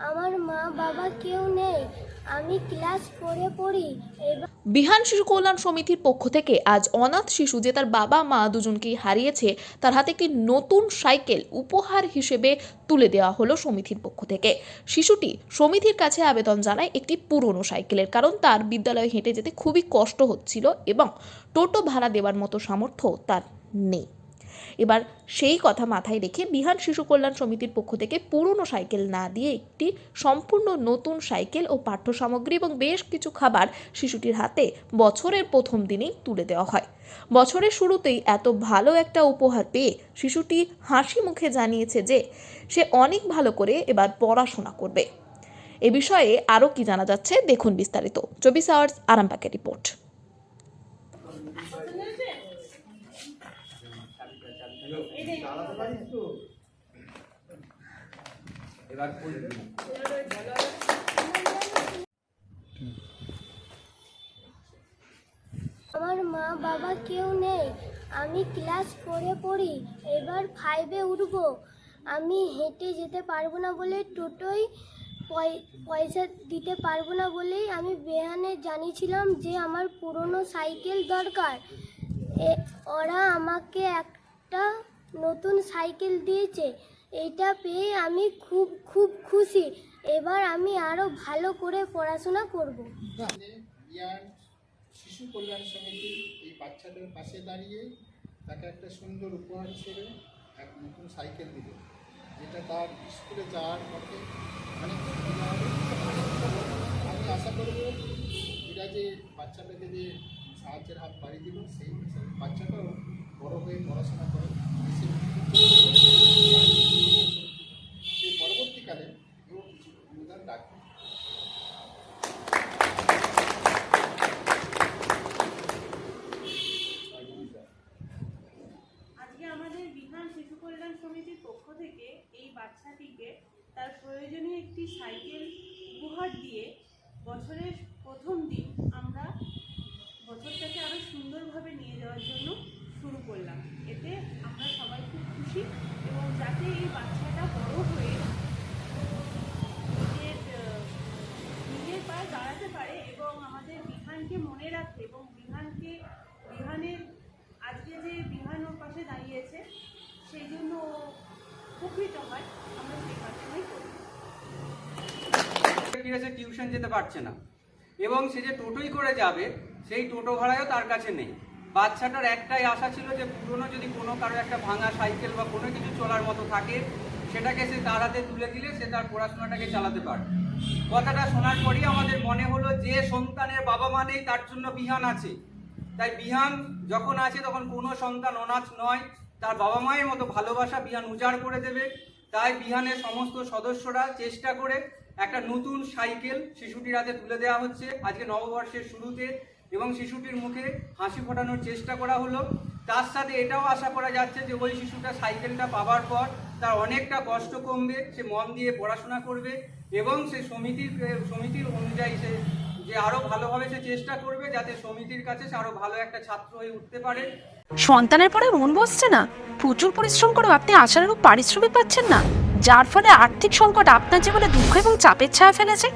আমার মা বাবা কেউ নেই, আমি ক্লাস 4-এ পড়ি। বিহান শিশু কল্যাণ সমিতির পক্ষ থেকে আজ অনাথ শিশু যে তার বাবা মা দুজনকেই হারিয়েছে তার হাতে একটি নতুন সাইকেল উপহার হিসেবে তুলে দেওয়া হলো সমিতির পক্ষ থেকে। শিশুটি সমিতির কাছে আবেদন জানায় একটি পুরনো সাইকেলের, কারণ তার বিদ্যালয়ে হেঁটে যেতে খুবই কষ্ট হচ্ছিল এবং টোটো ভাড়া দেওয়ার মতো সামর্থ্য তার নেই। এবার সেই কথা মাথায় রেখে বিহান শিশু কল্যাণ সমিতির পক্ষ থেকে পুরনো সাইকেল না দিয়ে একটি সম্পূর্ণ নতুন সাইকেল ও পাঠ্য সামগ্রী এবং বেশ কিছু খাবার শিশুটির হাতে বছরের প্রথম দিনেই তুলে দেওয়া হয়। বছরের শুরুতেই এত ভালো একটা উপহার পেয়ে শিশুটি হাসি মুখে জানিয়েছে যে সে অনেক ভালো করে এবার পড়াশোনা করবে। এ বিষয়ে আরও কি জানা যাচ্ছে দেখুন বিস্তারিত। 24 আওয়ার্স আরামবাগের রিপোর্ট। আমার মা বাবা কেউ নেই, আমি ক্লাস 4-এ পড়ি, এবার 5-এ উঠবো। আমি হেঁটে যেতে পারবো না বলে টোটোয় পয়সা দিতে পারবো না বলেই আমি বেহানে জানিয়েছিলাম যে আমার পুরনো সাইকেল দরকার। ওরা আমাকে একটা নতুন সাইকেল দিয়েছে, এটা পেয়ে আমি খুব খুব খুশি। এবার আমি আরও ভালো করে পড়াশোনা করব। শিশু কল্যাণ সমিতি এই বাচ্চাদের পাশে দাঁড়িয়ে তাকে একটা সুন্দর উপহার হিসেবে এক নতুন সাইকেল দিল, যেটা তার স্কুলে যাওয়ার পথে অনেক সুবিধা হবে। আমি আশা করব এরা যে বাচ্চাটাকে যে সাহায্যের হাত বাড়িয়ে দিল সেই বাচ্চাটাও বড় হয়ে পড়াশোনা করে সেই পরবর্তীকালে কেউ কিছু অনুদান রাখবে। সমিতির পক্ষ থেকে এই বাচ্চাটিকে তার প্রয়োজনীয় একটি সাইকেল উপহার দিয়ে বছরের প্রথম দিন আমরা বছরটাকে আরও সুন্দরভাবে নিয়ে যাওয়ার জন্য শুরু করলাম। এতে আমরা সবাই খুব খুশি এবং যাতে এই বাচ্চাটা বড় হয়ে নিজের পায়ে দাঁড়াতে পারে এবং আমাদের বিহানকে মনে রাখে এবং বিহানের আজকে যে বিহান ওর পাশে দাঁড়িয়েছে সেই জন্য উপকৃত হয়, আমরা সেই কাজটাই করি। টিউশন যেতে পারছে না এবং সে যে টোটোই করে যাবে সেই টোটো ভাড়াও তার কাছে নেই। বাচ্চাটার একটাই আশা ছিল যে পুরনো যদি কোনো কারো একটা ভাঙা সাইকেল বা কোনো কিছু চলার মতো থাকে সেটাকে সে তার হাতে তুলে দিলে সে তার পড়াশোনাটাকে চালাতে পারবে। কথাটা শোনার পরই আমাদের মনে হলো যে সন্তানের বাবা মা নেই তার জন্য বিহান আছে, তাই বিহান যখন আছে তখন কোনো সন্তান অনাথ নয়, তার বাবা মায়ের মতো ভালোবাসা বিহান উজাড় করে দেবে। তাই বিহানের সমস্ত সদস্যরা চেষ্টা করে একটা নতুন সাইকেল শিশুটির হাতে তুলে দেওয়া হচ্ছে আজকে নববর্ষের শুরুতে এবং শিশুটির মুখে হাসি ফোটানোর চেষ্টা করা হলো। তার সাথে এটাও আশা করা যাচ্ছে যে ওই শিশুটা সাইকেলটা পাওয়ার পর তার অনেকটা কষ্ট কমবে, সে মন দিয়ে পড়াশোনা করবে এবং সে সমিতির অনুযায়ী সে যে আরো ভালোভাবে সে চেষ্টা করবে যাতে সমিতির কাছে সে আরো ভালো একটা ছাত্র হয়ে উঠতে পারে। সন্তানের পরে মন বসছে না, প্রচুর পরিশ্রম করেও আপনি আশানুরূপ পারিশ্রমিক পাচ্ছেন না, যার ফলে আর্থিক সংকট আপনার জীবনে দুঃখ এবং চাপের ছায়া ফেলেছে।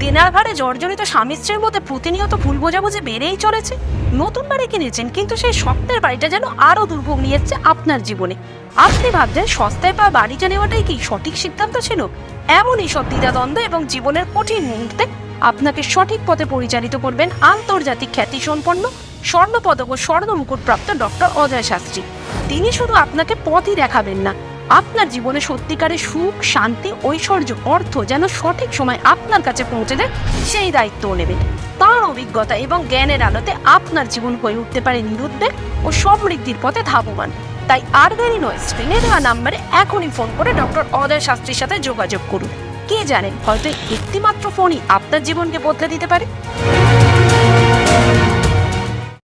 দেনার ভারে জর্জরিত স্বামী স্ত্রীর মধ্যে প্রতিনিয়ত ভুল বোঝাবুঝি বেড়েই চলেছে। নতুন বাড়ি কিনেছেন কিন্তু সেই স্বপ্নের বাড়িটা যেন আরো দুর্ভোগ নিয়ে এসেছে আপনার জীবনে। আপনি ভাবছেন সস্তায় পাওয়া বাড়িটা নেওয়াটাই কি সঠিক সিদ্ধান্ত ছিল? এমনই সব দ্বিধাদ্বন্দ্ব এবং জীবনের কঠিন মুহূর্তে আপনাকে সঠিক পথে পরিচালিত করবেন আন্তর্জাতিক খ্যাতিসম্পন্ন স্বর্ণপদক ও স্বর্ণ মুকুটপ্রাপ্ত ডক্টর অজয় শাস্ত্রী। তিনি শুধু আপনাকে পথই দেখাবেন না, আপনার জীবনে সত্যিকারের সুখ, শান্তি, ঐশ্বর্য, অর্থ যেন সঠিক সময় আপনার কাছে পৌঁছে দেয় সেই দায়িত্বও নেবেন। তার অভিজ্ঞতা এবং জ্ঞানের আলোতে আপনার জীবন হয়ে উঠতে পারে নিরুদ্বেগ ও সমৃদ্ধির পথে ধাবমান। তাই আর দেরি নয়, স্ক্রিনে দেওয়া নাম্বারে এখনই ফোন করে ডক্টর অজয় শাস্ত্রীর সাথে যোগাযোগ করুন। কে জানেন, হয়তো একটি মাত্র ফোনই আপনার জীবনকে বদলে দিতে পারে।